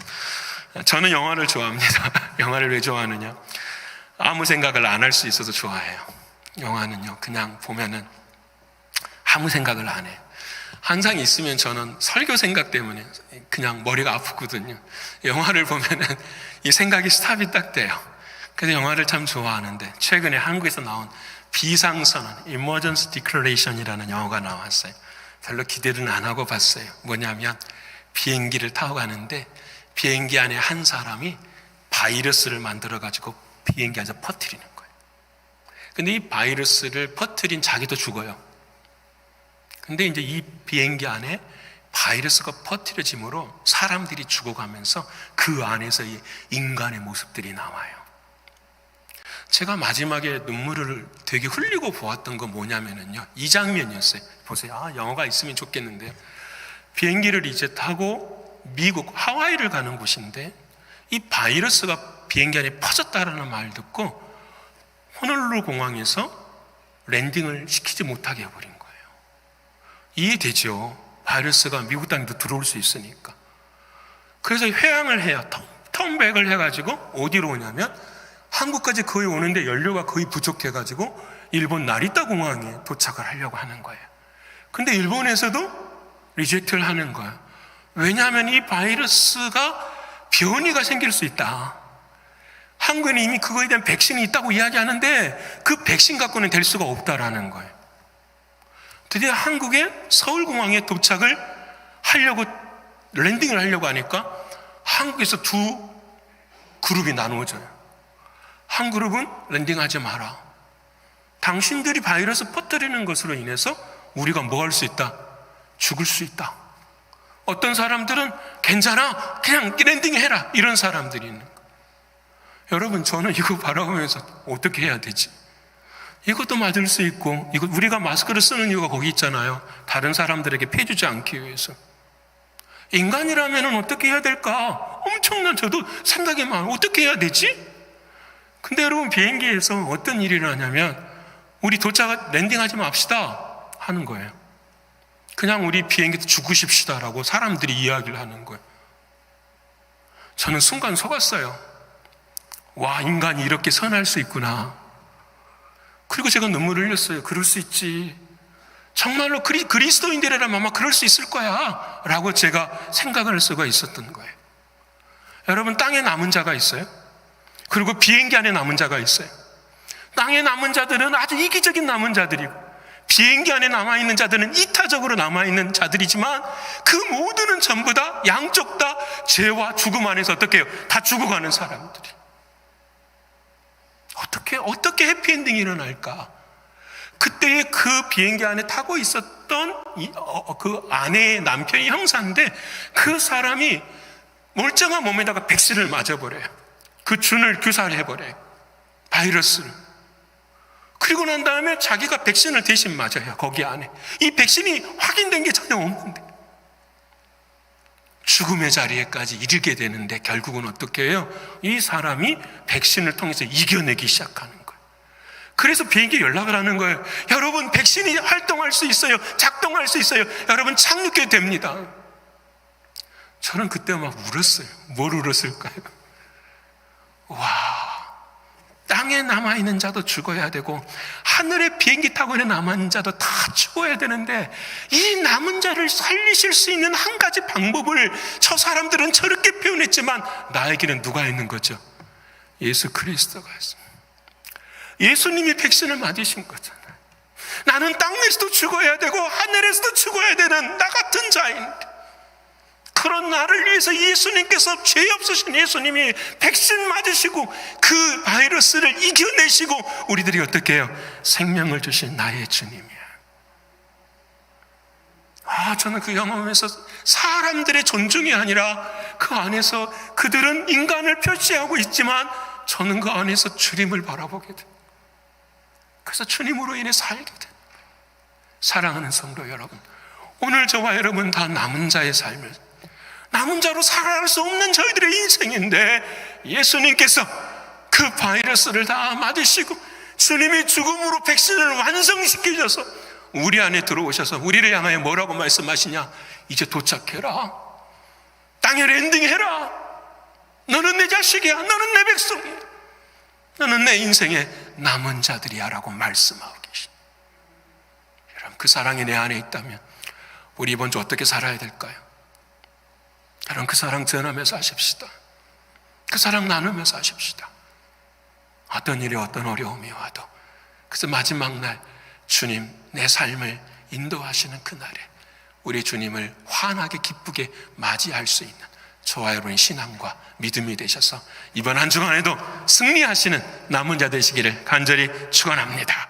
저는 영화를 좋아합니다. 영화를 왜 좋아하느냐? 아무 생각을 안 할 수 있어서 좋아해요. 영화는요, 그냥 보면은 아무 생각을 안 해요. 항상 있으면 저는 설교 생각 때문에 그냥 머리가 아프거든요. 영화를 보면은 이 생각이 스탑이 딱 돼요. 그래서 영화를 참 좋아하는데, 최근에 한국에서 나온 비상선언, Emergency Declaration이라는 영화가 나왔어요. 별로 기대는 안 하고 봤어요. 뭐냐면 비행기를 타고 가는데 비행기 안에 한 사람이 바이러스를 만들어가지고 비행기 안에서 퍼뜨리는 거예요. 근데 이 바이러스를 퍼뜨린 자기도 죽어요. 근데 이제 이 비행기 안에 바이러스가 퍼뜨려짐으로 사람들이 죽어가면서 그 안에서 이 인간의 모습들이 나와요. 제가 마지막에 눈물을 되게 흘리고 보았던 건 뭐냐면요, 이 장면이었어요. 보세요. 영화가 있으면 좋겠는데요. 비행기를 이제 타고 미국 하와이를 가는 곳인데, 이 바이러스가 비행기 안에 퍼졌다라는 말 듣고 호놀룰루 공항에서 랜딩을 시키지 못하게 해버린 거예요. 이해되죠? 바이러스가 미국 땅에도 들어올 수 있으니까. 그래서 회항을 해요. 턴백을 해가지고 어디로 오냐면 한국까지 거의 오는데 연료가 거의 부족해가지고 일본 나리타 공항에 도착을 하려고 하는 거예요. 근데 일본에서도 리젝트를 하는 거예요. 왜냐하면 이 바이러스가 변이가 생길 수 있다. 한국에는 이미 그거에 대한 백신이 있다고 이야기하는데 그 백신 갖고는 될 수가 없다라는 거예요. 드디어 한국의 서울공항에 도착을 하려고, 랜딩을 하려고 하니까 한국에서 두 그룹이 나누어져요. 한 그룹은 랜딩하지 마라. 당신들이 바이러스 퍼뜨리는 것으로 인해서 우리가 뭐 할 수 있다? 죽을 수 있다. 어떤 사람들은 괜찮아, 그냥 랜딩해라, 이런 사람들이 있는 거예요. 여러분, 저는 이거 바라보면서 어떻게 해야 되지? 이것도 맞을 수 있고, 이거 우리가 마스크를 쓰는 이유가 거기 있잖아요. 다른 사람들에게 피해주지 않기 위해서. 인간이라면 어떻게 해야 될까? 엄청난 저도 생각이 많아요. 어떻게 해야 되지? 근데 여러분, 비행기에서 어떤 일이 일어나냐면 우리 랜딩하지 맙시다 하는 거예요. 그냥 우리 비행기도 죽으십시다라고 사람들이 이야기를 하는 거예요. 저는 순간 속았어요. 와, 인간이 이렇게 선할 수 있구나. 그리고 제가 눈물을 흘렸어요. 그럴 수 있지. 정말로 그리스도인들이라면 아마 그럴 수 있을 거야 라고 제가 생각을 할 수가 있었던 거예요. 여러분, 땅에 남은 자가 있어요. 그리고 비행기 안에 남은 자가 있어요. 땅에 남은 자들은 아주 이기적인 남은 자들이고, 비행기 안에 남아있는 자들은 이타적으로 남아있는 자들이지만, 그 모두는 전부 다 양쪽 다 죄와 죽음 안에서 어떻게 해요? 다 죽어가는 사람들이. 어떻게 해피엔딩이 일어날까? 그때의 그 비행기 안에 타고 있었던 그 아내의 남편이 형사인데, 그 사람이 멀쩡한 몸에다가 백신을 맞아버려요. 그 준을 규사해버려요. 바이러스를. 그리고 난 다음에 자기가 백신을 대신 맞아요. 거기 안에. 이 백신이 확인된 게 전혀 없는데. 죽음의 자리에까지 이르게 되는데 결국은 어떻게 해요? 이 사람이 백신을 통해서 이겨내기 시작하는 거예요. 그래서 비행기에 연락을 하는 거예요. 여러분, 백신이 활동할 수 있어요. 작동할 수 있어요. 여러분, 착륙해도 됩니다. 저는 그때 막 울었어요. 뭘 울었을까요? 와, 땅에 남아있는 자도 죽어야 되고 하늘에 비행기 타고 있는 남은 자도 다 죽어야 되는데, 이 남은 자를 살리실 수 있는 한 가지 방법을 저 사람들은 저렇게 표현했지만 나에게는 누가 있는 거죠? 예수 그리스도가 있습니다. 예수님이 백신을 맞으신 거잖아요. 나는 땅에서도 죽어야 되고 하늘에서도 죽어야 되는 나 같은 자인데, 그런 나를 위해서 예수님께서, 죄 없으신 예수님이 백신 맞으시고 그 바이러스를 이겨내시고 우리들이 어떻게 해요? 생명을 주신 나의 주님이야. 와, 저는 그 영화에서 사람들의 존중이 아니라 그 안에서 그들은 인간을 표시하고 있지만 저는 그 안에서 주님을 바라보게 돼. 그래서 주님으로 인해 살게 돼. 사랑하는 성도 여러분, 오늘 저와 여러분 다 남은 자의 삶을, 남은 자로 살아갈 수 없는 저희들의 인생인데 예수님께서 그 바이러스를 다 맞으시고 주님이 죽음으로 백신을 완성시키셔서 우리 안에 들어오셔서 우리를 향하여 뭐라고 말씀하시냐? 이제 도착해라. 땅에 랜딩해라. 너는 내 자식이야. 너는 내 백성이야. 너는 내 인생의 남은 자들이야 라고 말씀하고 계십니다. 여러분, 그 사랑이 내 안에 있다면 우리 이번 주 어떻게 살아야 될까요? 여러분, 그 사랑 전하면서 하십시다. 그 사랑 나누면서 하십시다. 어떤 일이 어떤 어려움이 와도 그래서 마지막 날 주님 내 삶을 인도하시는 그날에 우리 주님을 환하게 기쁘게 맞이할 수 있는 저와 여러분의 신앙과 믿음이 되셔서 이번 한 주간에도 승리하시는 남은 자 되시기를 간절히 축원합니다.